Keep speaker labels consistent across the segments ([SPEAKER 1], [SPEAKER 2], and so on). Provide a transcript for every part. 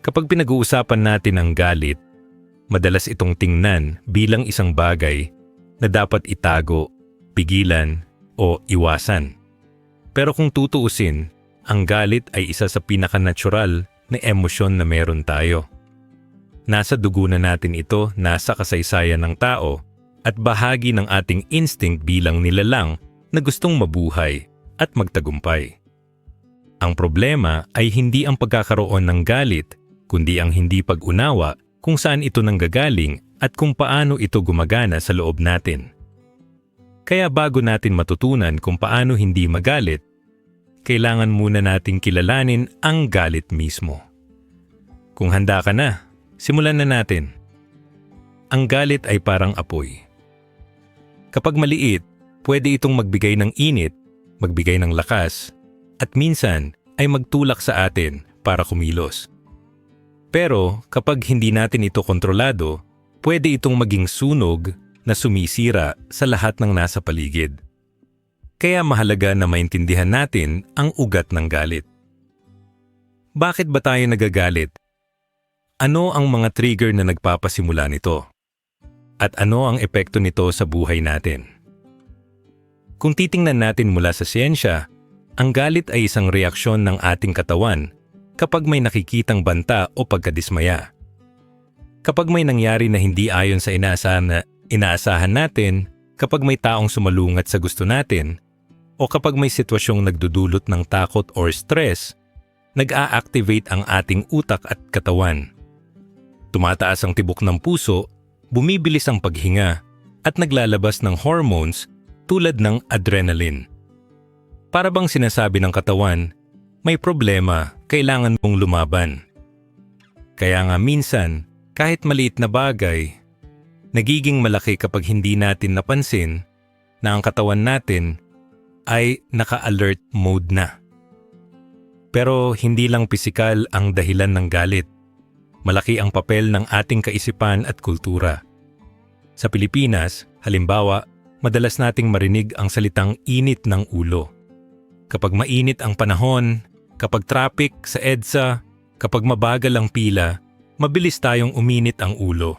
[SPEAKER 1] Kapag pinag-uusapan natin ang galit, madalas itong tingnan bilang isang bagay na dapat itago, pigilan, o iwasan. Pero kung tutuusin, ang galit ay isa sa pinaka-natural na emosyon na meron tayo. Nasa dugo na natin ito, nasa kasaysayan ng tao, at bahagi ng ating instinct bilang nilalang na gustong mabuhay at magtagumpay. Ang problema ay hindi ang pagkakaroon ng galit, kundi ang hindi pag-unawa kung saan ito nanggagaling at kung paano ito gumagana sa loob natin. Kaya bago natin matutunan kung paano hindi magalit, kailangan muna nating kilalanin ang galit mismo. Kung handa ka na, simulan na natin. Ang galit ay parang apoy. Kapag maliit, pwede itong magbigay ng init, magbigay ng lakas, at minsan ay magtulak sa atin para kumilos. Pero kapag hindi natin ito kontrolado, pwede itong maging sunog na sumisira sa lahat ng nasa paligid. Kaya mahalaga na maintindihan natin ang ugat ng galit. Bakit ba tayo nagagalit? Ano ang mga trigger na nagpapasimula nito? At ano ang epekto nito sa buhay natin? Kung titingnan natin mula sa siyensya, ang galit ay isang reaksyon ng ating katawan kapag may nakikitang banta o pagkadismaya. Kapag may nangyari na hindi ayon sa inaasahan natin, kapag may taong sumalungat sa gusto natin, o kapag may sitwasyong nagdudulot ng takot or stress, nag-a-activate ang ating utak at katawan. Tumataas ang tibok ng puso, bumibilis ang paghinga, at naglalabas ng hormones tulad ng adrenaline. Para bang sinasabi ng katawan, may problema, kailangan mong lumaban. Kaya nga minsan, kahit maliit na bagay, nagiging malaki kapag hindi natin napansin na ang katawan natin ay naka-alert mode na. Pero hindi lang pisikal ang dahilan ng galit. Malaki ang papel ng ating kaisipan at kultura. Sa Pilipinas, halimbawa, madalas nating marinig ang salitang init ng ulo. Kapag mainit ang panahon, kapag traffic sa EDSA, kapag mabagal ang pila, mabilis tayong uminit ang ulo.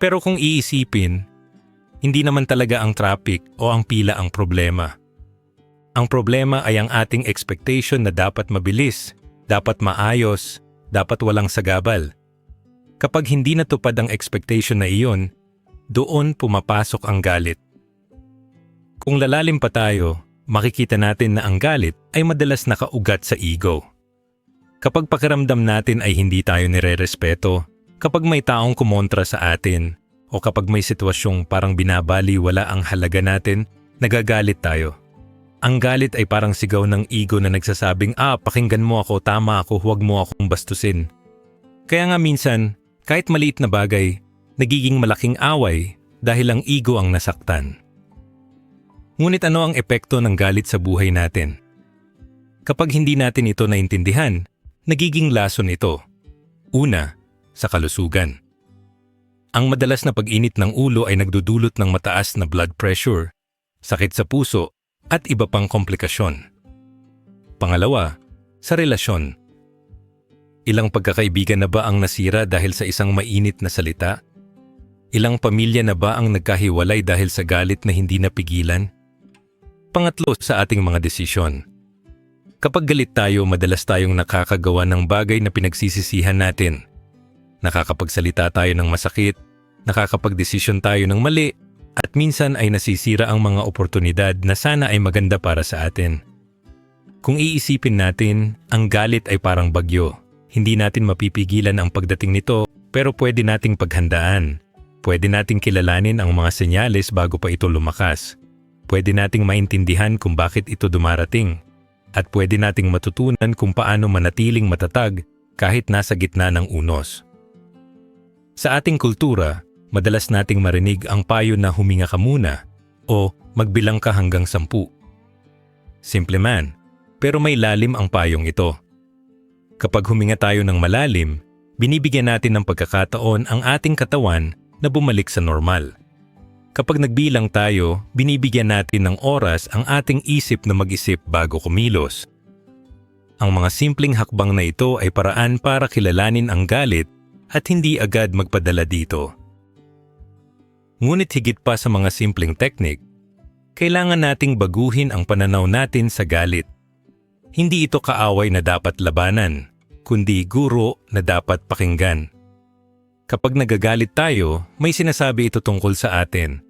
[SPEAKER 1] Pero kung iisipin, hindi naman talaga ang traffic o ang pila ang problema. Ang problema ay ang ating expectation na dapat mabilis, dapat maayos, dapat walang sagabal. Kapag hindi natupad ang expectation na iyon, doon pumapasok ang galit. Kung lalalim pa tayo, makikita natin na ang galit ay madalas nakaugat sa ego. Kapag pakiramdam natin ay hindi tayo nirerespeto, kapag may taong kumontra sa atin, o kapag may sitwasyong parang binabaliwala ang halaga natin, nagagalit tayo. Ang galit ay parang sigaw ng ego na nagsasabing, pakinggan mo ako, tama ako, huwag mo akong bastusin. Kaya nga minsan, kahit maliit na bagay, nagiging malaking away dahil ang ego ang nasaktan. Ngunit ano ang epekto ng galit sa buhay natin? Kapag hindi natin ito naintindihan, nagiging lason ito. Una, sa kalusugan. Ang madalas na pag-init ng ulo ay nagdudulot ng mataas na blood pressure, sakit sa puso, at iba pang komplikasyon. Pangalawa, sa relasyon. Ilang pagkakaibigan na ba ang nasira dahil sa isang mainit na salita? Ilang pamilya na ba ang nagkahiwalay dahil sa galit na hindi napigilan? Pangatlo, sa ating mga desisyon. Kapag galit tayo, madalas tayong nakakagawa ng bagay na pinagsisisihan natin. Nakakapagsalita tayo ng masakit, nakakapagdesisyon tayo ng mali, at minsan ay nasisira ang mga oportunidad na sana ay maganda para sa atin. Kung iisipin natin, ang galit ay parang bagyo. Hindi natin mapipigilan ang pagdating nito, pero pwede nating paghandaan. Pwede nating kilalanin ang mga senyales bago pa ito lumakas. Pwede nating maintindihan kung bakit ito dumarating. At pwede nating matutunan kung paano manatiling matatag kahit nasa gitna ng unos. Sa ating kultura, madalas nating marinig ang payo na huminga ka muna o magbilang ka hanggang 10. Simple man, pero may lalim ang payong ito. Kapag huminga tayo ng malalim, binibigyan natin ng pagkakataon ang ating katawan na bumalik sa normal. Kapag nagbilang tayo, binibigyan natin ng oras ang ating isip na mag-isip bago kumilos. Ang mga simpleng hakbang na ito ay paraan para kilalanin ang galit at hindi agad magpadala dito. Ngunit higit pa sa mga simpleng teknik, kailangan nating baguhin ang pananaw natin sa galit. Hindi ito kaaway na dapat labanan, kundi guro na dapat pakinggan. Kapag nagagalit tayo, may sinasabi ito tungkol sa atin.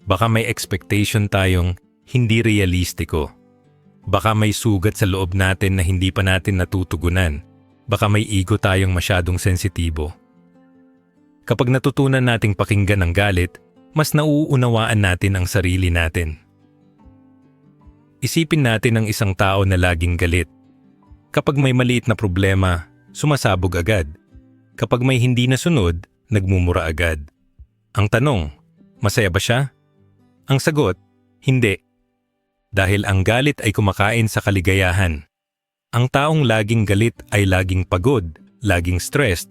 [SPEAKER 1] Baka may expectation tayong hindi realistiko. Baka may sugat sa loob natin na hindi pa natin natutugunan. Baka may ego tayong masyadong sensitibo. Kapag natutunan nating pakinggan ang galit, mas nauunawaan natin ang sarili natin. Isipin natin ang isang tao na laging galit. Kapag may maliit na problema, sumasabog agad. Kapag may hindi nasunod, nagmumura agad. Ang tanong, masaya ba siya? Ang sagot, hindi. Dahil ang galit ay kumakain sa kaligayahan. Ang taong laging galit ay laging pagod, laging stressed,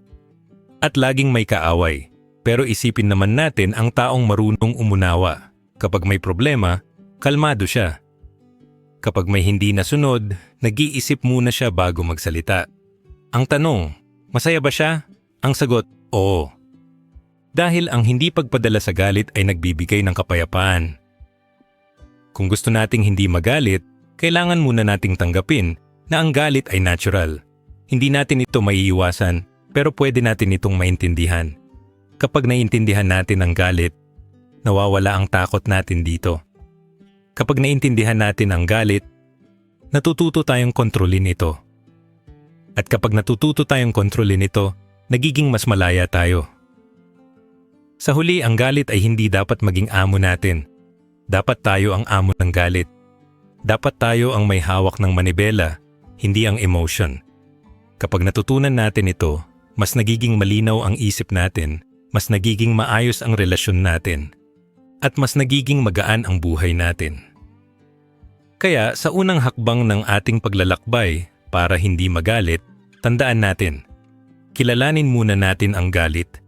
[SPEAKER 1] at laging may kaaway. Pero isipin naman natin ang taong marunong umunawa. Kapag may problema, kalmado siya. Kapag may hindi nasunod, nag-iisip muna siya bago magsalita. Ang tanong, masaya ba siya? Ang sagot, oo. Dahil ang hindi pagpadala sa galit ay nagbibigay ng kapayapaan. Kung gusto nating hindi magalit, kailangan muna nating tanggapin na ang galit ay natural. Hindi natin ito maiiwasan, pero pwede natin itong maintindihan. Kapag naiintindihan natin ang galit, nawawala ang takot natin dito. Kapag naiintindihan natin ang galit, natututo tayong kontrolin ito. At kapag natututo tayong kontrolin ito, nagiging mas malaya tayo. Sa huli, ang galit ay hindi dapat maging amo natin. Dapat tayo ang amo ng galit. Dapat tayo ang may hawak ng manibela, hindi ang emotion. Kapag natutunan natin ito, mas nagiging malinaw ang isip natin, mas nagiging maayos ang relasyon natin, at mas nagiging magaan ang buhay natin. Kaya sa unang hakbang ng ating paglalakbay para hindi magalit, tandaan natin, kilalanin muna natin ang galit.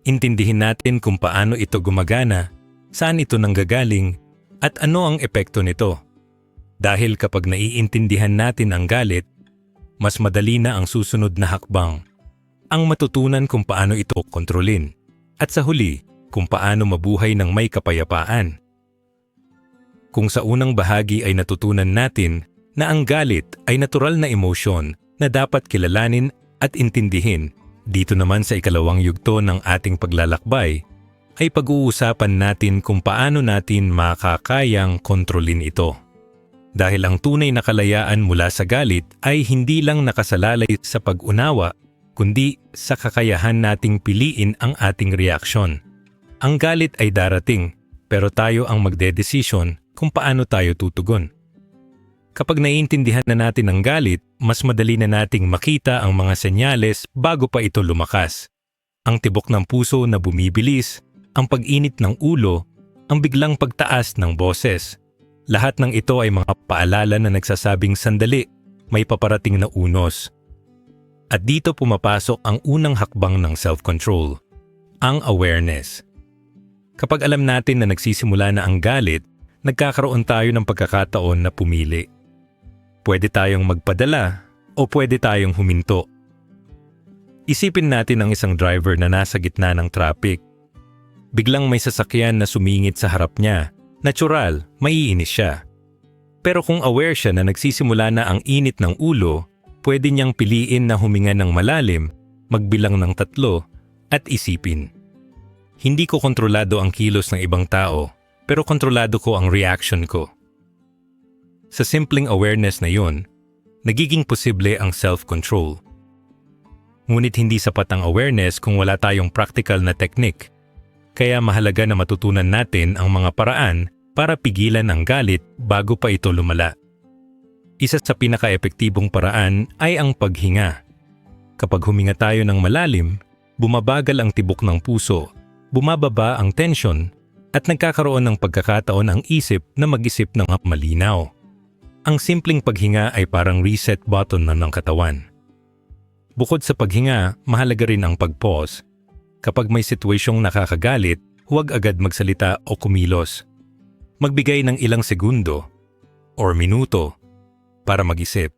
[SPEAKER 1] Intindihin natin kung paano ito gumagana, saan ito nanggagaling, at ano ang epekto nito. Dahil kapag naiintindihan natin ang galit, mas madali na ang susunod na hakbang. Ang matutunan kung paano ito kontrolin, at sa huli, kung paano mabuhay ng may kapayapaan. Kung sa unang bahagi ay natutunan natin na ang galit ay natural na emosyon na dapat kilalanin at intindihin, dito naman sa ikalawang yugto ng ating paglalakbay, ay pag-uusapan natin kung paano natin makakayang kontrolin ito. Dahil ang tunay na kalayaan mula sa galit ay hindi lang nakasalalay sa pag-unawa, kundi sa kakayahan nating piliin ang ating reaksyon. Ang galit ay darating, pero tayo ang magdedesisyon kung paano tayo tutugon. Kapag naiintindihan na natin ang galit, mas madali na nating makita ang mga senyales bago pa ito lumakas. Ang tibok ng puso na bumibilis, ang pag-init ng ulo, ang biglang pagtaas ng boses. Lahat ng ito ay mga paalala na nagsasabing sandali, may paparating na unos. At dito pumapasok ang unang hakbang ng self-control, ang awareness. Kapag alam natin na nagsisimula na ang galit, nagkakaroon tayo ng pagkakataon na pumili. Pwede tayong magpadala o pwede tayong huminto. Isipin natin ang isang driver na nasa gitna ng traffic. Biglang may sasakyan na sumingit sa harap niya. Natural, maiinis siya. Pero kung aware siya na nagsisimula na ang init ng ulo, pwede niyang piliin na huminga ng malalim, magbilang ng 3, at isipin. Hindi ko kontrolado ang kilos ng ibang tao, pero kontrolado ko ang reaction ko. Sa simpleng awareness na yun, nagiging posible ang self-control. Ngunit hindi sapat ang awareness kung wala tayong practical na technique. Kaya mahalaga na matutunan natin ang mga paraan para pigilan ang galit bago pa ito lumala. Isa sa pinaka-epektibong paraan ay ang paghinga. Kapag huminga tayo ng malalim, bumabagal ang tibok ng puso, bumababa ang tensyon, at nagkakaroon ng pagkakataon ang isip na mag-isip ng malinaw. Ang simpleng paghinga ay parang reset button na ng katawan. Bukod sa paghinga, mahalaga rin ang pag-pause. Kapag may sitwasyong nakakagalit, huwag agad magsalita o kumilos. Magbigay ng ilang segundo or minuto para mag-isip.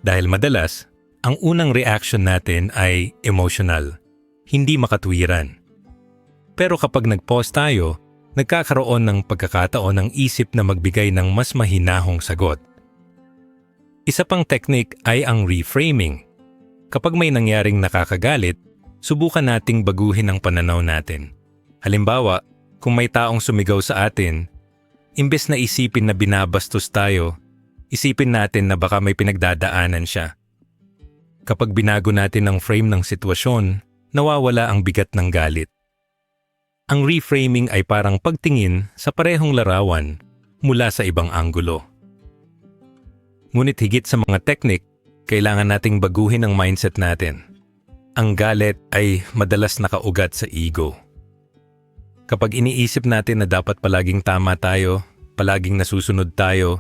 [SPEAKER 1] Dahil madalas, ang unang reaction natin ay emotional, hindi makatwiran. Pero kapag nag-pause tayo, nagkakaroon ng pagkakataon ng isip na magbigay ng mas mahinahong sagot. Isa pang teknik ay ang reframing. Kapag may nangyaring nakakagalit, subukan nating baguhin ang pananaw natin. Halimbawa, kung may taong sumigaw sa atin, imbes na isipin na binabastos tayo, isipin natin na baka may pinagdadaanan siya. Kapag binago natin ang frame ng sitwasyon, nawawala ang bigat ng galit. Ang reframing ay parang pagtingin sa parehong larawan mula sa ibang anggulo. Ngunit higit sa mga teknik, kailangan nating baguhin ang mindset natin. Ang galit ay madalas nakaugat sa ego. Kapag iniisip natin na dapat palaging tama tayo, palaging nasusunod tayo,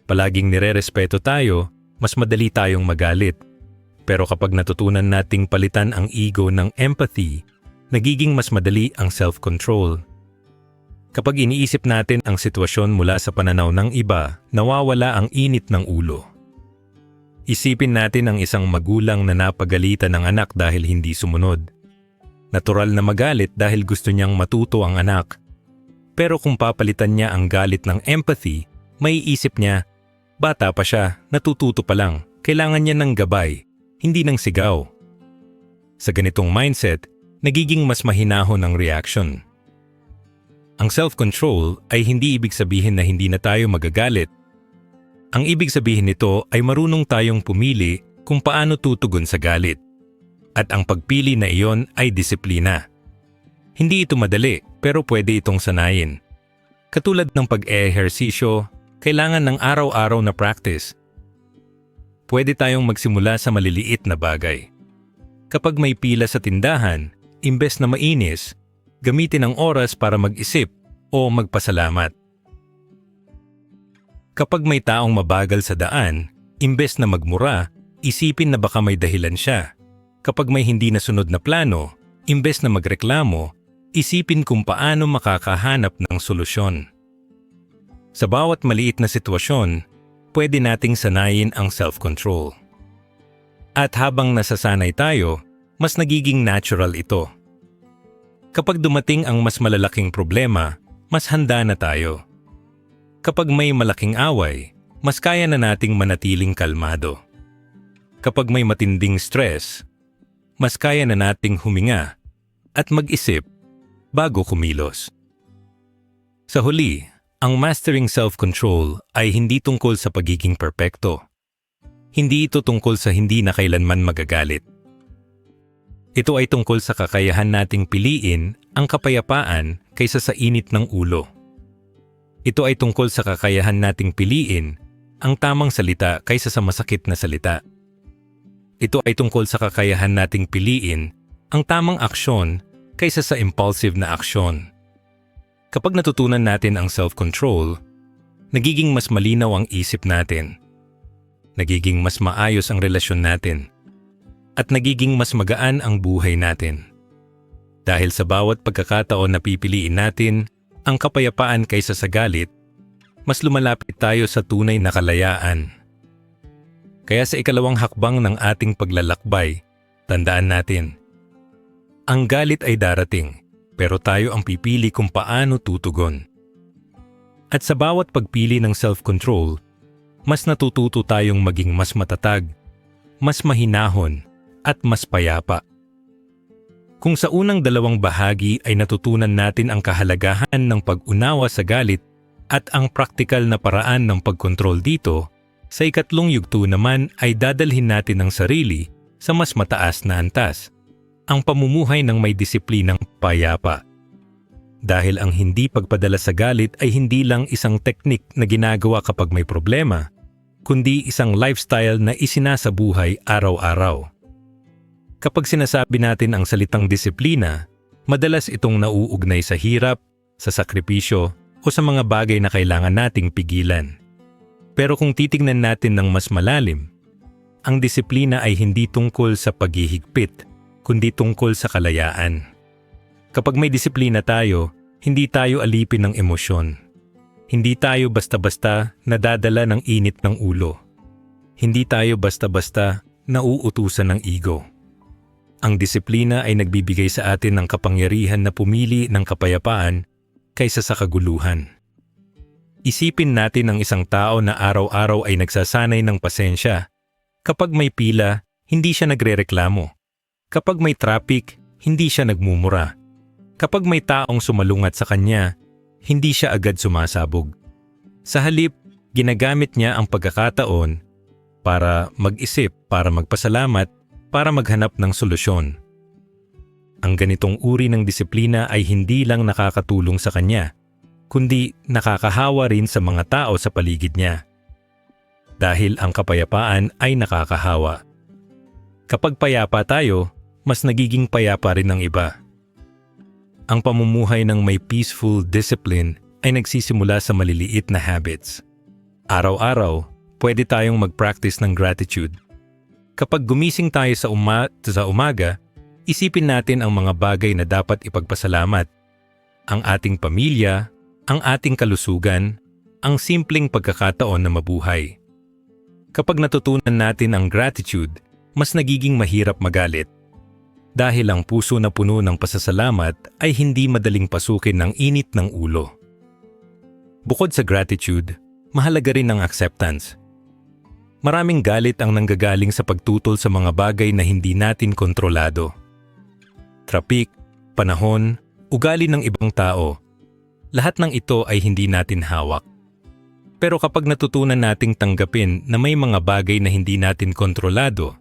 [SPEAKER 1] palaging nire-respeto tayo, mas madali tayong magalit. Pero kapag natutunan nating palitan ang ego ng empathy, nagiging mas madali ang self-control. Kapag iniisip natin ang sitwasyon mula sa pananaw ng iba, nawawala ang init ng ulo. Isipin natin ang isang magulang na napagalitan ng anak dahil hindi sumunod. Natural na magalit dahil gusto niyang matuto ang anak. Pero kung papalitan niya ang galit ng empathy, may isip niya, bata pa siya, natututo pa lang, kailangan niya ng gabay, hindi ng sigaw. Sa ganitong mindset, nagiging mas mahinahon ang reaction. Ang self-control ay hindi ibig sabihin na hindi na tayo magagalit. Ang ibig sabihin nito ay marunong tayong pumili kung paano tutugon sa galit. At ang pagpili na iyon ay disiplina. Hindi ito madali, pero pwede itong sanayin. Katulad ng pag-ehersisyo, kailangan ng araw-araw na practice. Pwede tayong magsimula sa maliliit na bagay. Kapag may pila sa tindahan, imbes na mainis, gamitin ang oras para mag-isip o magpasalamat. Kapag may taong mabagal sa daan, imbes na magmura, isipin na baka may dahilan siya. Kapag may hindi nasunod na plano, imbes na magreklamo, isipin kung paano makakahanap ng solusyon. Sa bawat maliit na sitwasyon, pwede nating sanayin ang self-control. At habang nasasanay tayo, mas nagiging natural ito. Kapag dumating ang mas malalaking problema, mas handa na tayo. Kapag may malaking away, mas kaya na nating manatiling kalmado. Kapag may matinding stress, mas kaya na nating huminga at mag-isip bago kumilos. Sa huli, ang mastering self-control ay hindi tungkol sa pagiging perpekto. Hindi ito tungkol sa hindi na kailanman magagalit. Ito ay tungkol sa kakayahan nating piliin ang kapayapaan kaysa sa init ng ulo. Ito ay tungkol sa kakayahan nating piliin ang tamang salita kaysa sa masakit na salita. Ito ay tungkol sa kakayahan nating piliin ang tamang aksyon kaysa sa impulsive na aksyon. Kapag natutunan natin ang self-control, nagiging mas malinaw ang isip natin. Nagiging mas maayos ang relasyon natin. At nagiging mas magaan ang buhay natin. Dahil sa bawat pagkakataon na pipiliin natin ang kapayapaan kaysa sa galit, mas lumalapit tayo sa tunay na kalayaan. Kaya sa ikalawang hakbang ng ating paglalakbay, tandaan natin, ang galit ay darating, pero tayo ang pipili kung paano tutugon. At sa bawat pagpili ng self-control, mas natututo tayong maging mas matatag, mas mahinahon, at mas payapa. Kung sa unang dalawang bahagi ay natutunan natin ang kahalagahan ng pag-unawa sa galit at ang praktikal na paraan ng pagkontrol dito, sa ikatlong yugto naman ay dadalhin natin ang sarili sa mas mataas na antas, ang pamumuhay ng may disiplinang payapa. Dahil ang hindi pagpadala sa galit ay hindi lang isang teknik na ginagawa kapag may problema, kundi isang lifestyle na isinasabuhay araw-araw. Kapag sinasabi natin ang salitang disiplina, madalas itong nauugnay sa hirap, sa sakripisyo o sa mga bagay na kailangan nating pigilan. Pero kung titignan natin ng mas malalim, ang disiplina ay hindi tungkol sa paghihigpit, kundi tungkol sa kalayaan. Kapag may disiplina tayo, hindi tayo alipin ng emosyon. Hindi tayo basta-basta nadadala ng init ng ulo. Hindi tayo basta-basta nauutusan ng ego. Ang disiplina ay nagbibigay sa atin ng kapangyarihan na pumili ng kapayapaan kaysa sa kaguluhan. Isipin natin ang isang tao na araw-araw ay nagsasanay ng pasensya. Kapag may pila, hindi siya nagrereklamo. Kapag may traffic, hindi siya nagmumura. Kapag may taong sumalungat sa kanya, hindi siya agad sumasabog. Sa halip, ginagamit niya ang pagkakataon para mag-isip, para magpasalamat, para maghanap ng solusyon. Ang ganitong uri ng disiplina ay hindi lang nakakatulong sa kanya, kundi nakakahawa rin sa mga tao sa paligid niya. Dahil ang kapayapaan ay nakakahawa. Kapag payapa tayo, mas nagiging payapa rin ang iba. Ang pamumuhay ng may peaceful discipline ay nagsisimula sa maliliit na habits. Araw-araw, pwede tayong mag-practice ng gratitude. Kapag gumising tayo sa umaga, isipin natin ang mga bagay na dapat ipagpasalamat. Ang ating pamilya, ang ating kalusugan, ang simpleng pagkakataon na mabuhay. Kapag natutunan natin ang gratitude, mas nagiging mahirap magalit. Dahil ang puso na puno ng pasasalamat ay hindi madaling pasukin ng init ng ulo. Bukod sa gratitude, mahalaga rin ang acceptance. Maraming galit ang nanggagaling sa pagtutol sa mga bagay na hindi natin kontrolado. Trapik, panahon, ugali ng ibang tao, lahat ng ito ay hindi natin hawak. Pero kapag natutunan nating tanggapin na may mga bagay na hindi natin kontrolado,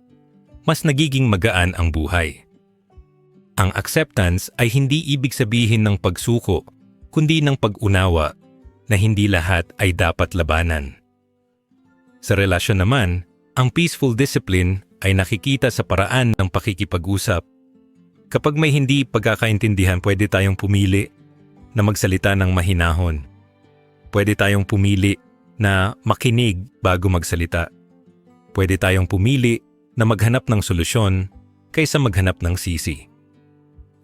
[SPEAKER 1] mas nagiging magaan ang buhay. Ang acceptance ay hindi ibig sabihin ng pagsuko, kundi ng pag-unawa na hindi lahat ay dapat labanan. Sa relasyon naman, ang peaceful discipline ay nakikita sa paraan ng pakikipag-usap. Kapag may hindi pagkakaintindihan, pwede tayong pumili na magsalita ng mahinahon. Pwede tayong pumili na makinig bago magsalita. Pwede tayong pumili na maghanap ng solusyon kaysa maghanap ng sisi.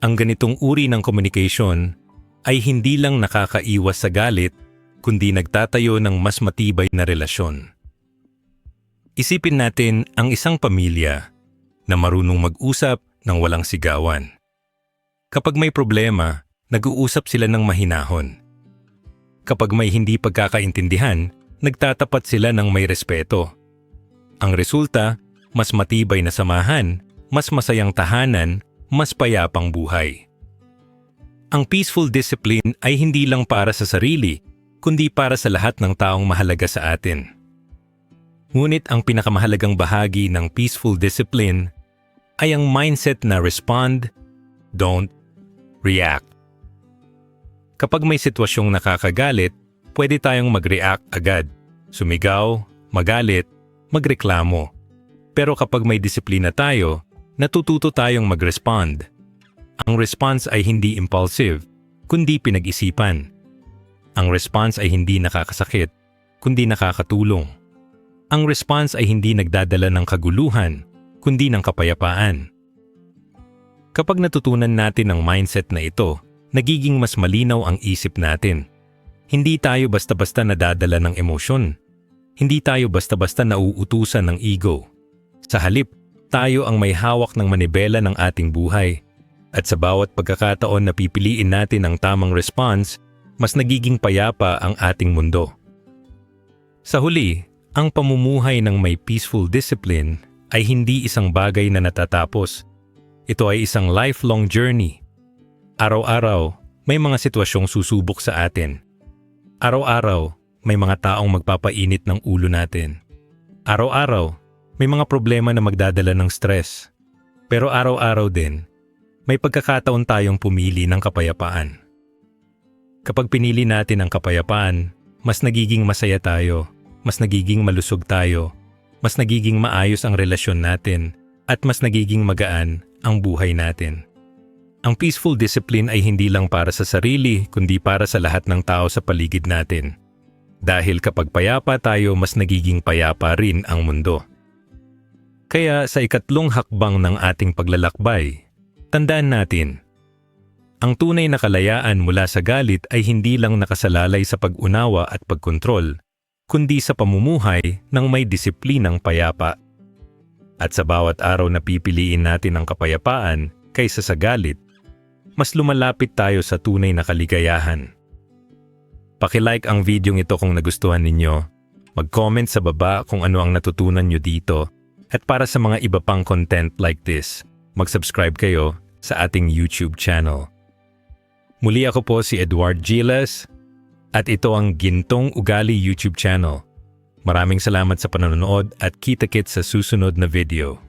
[SPEAKER 1] Ang ganitong uri ng communication ay hindi lang nakakaiwas sa galit, kundi nagtatayo ng mas matibay na relasyon. Isipin natin ang isang pamilya na marunong mag-usap ng walang sigawan. Kapag may problema, nag-uusap sila ng mahinahon. Kapag may hindi pagkakaintindihan, nagtatapat sila ng may respeto. Ang resulta, mas matibay na samahan, mas masayang tahanan, mas payapang buhay. Ang peaceful discipline ay hindi lang para sa sarili, kundi para sa lahat ng taong mahalaga sa atin. Ngunit ang pinakamahalagang bahagi ng peaceful discipline ay ang mindset na respond, don't react. Kapag may sitwasyong nakakagalit, pwede tayong mag-react agad, sumigaw, magalit, magreklamo. Pero kapag may disiplina tayo, natututo tayong mag-respond. Ang response ay hindi impulsive, kundi pinag-isipan. Ang response ay hindi nakakasakit, kundi nakakatulong. Ang response ay hindi nagdadala ng kaguluhan, kundi ng kapayapaan. Kapag natutunan natin ang mindset na ito, nagiging mas malinaw ang isip natin. Hindi tayo basta-basta nadadala ng emosyon. Hindi tayo basta-basta nauutusan ng ego. Sa halip, tayo ang may hawak ng manibela ng ating buhay. At sa bawat pagkakataon na pipiliin natin ang tamang response, mas nagiging payapa ang ating mundo. Sa huli, ang pamumuhay ng may peaceful discipline ay hindi isang bagay na natatapos. Ito ay isang lifelong journey. Araw-araw, may mga sitwasyong susubok sa atin. Araw-araw, may mga taong magpapainit ng ulo natin. Araw-araw, may mga problema na magdadala ng stress. Pero araw-araw din, may pagkakataon tayong pumili ng kapayapaan. Kapag pinili natin ang kapayapaan, mas nagiging masaya tayo, mas nagiging malusog tayo, mas nagiging maayos ang relasyon natin, at mas nagiging magaan ang buhay natin. Ang peaceful discipline ay hindi lang para sa sarili, kundi para sa lahat ng tao sa paligid natin. Dahil kapag payapa tayo, mas nagiging payapa rin ang mundo. Kaya sa ikatlong hakbang ng ating paglalakbay, tandaan natin, ang tunay na kalayaan mula sa galit ay hindi lang nakasalalay sa pag-unawa at pagkontrol, kundi sa pamumuhay ng may disiplinang payapa. At sa bawat araw na pipiliin natin ang kapayapaan kaysa sa galit, mas lumalapit tayo sa tunay na kaligayahan. Paki-like ang videong ito kung nagustuhan ninyo, mag-comment sa baba kung ano ang natutunan nyo dito, at para sa mga iba pang content like this, mag-subscribe kayo sa ating YouTube channel. Muli ako po si Edward Giles, at ito ang Gintong Ugali YouTube channel. Maraming salamat sa panonood at kita-kits sa susunod na video.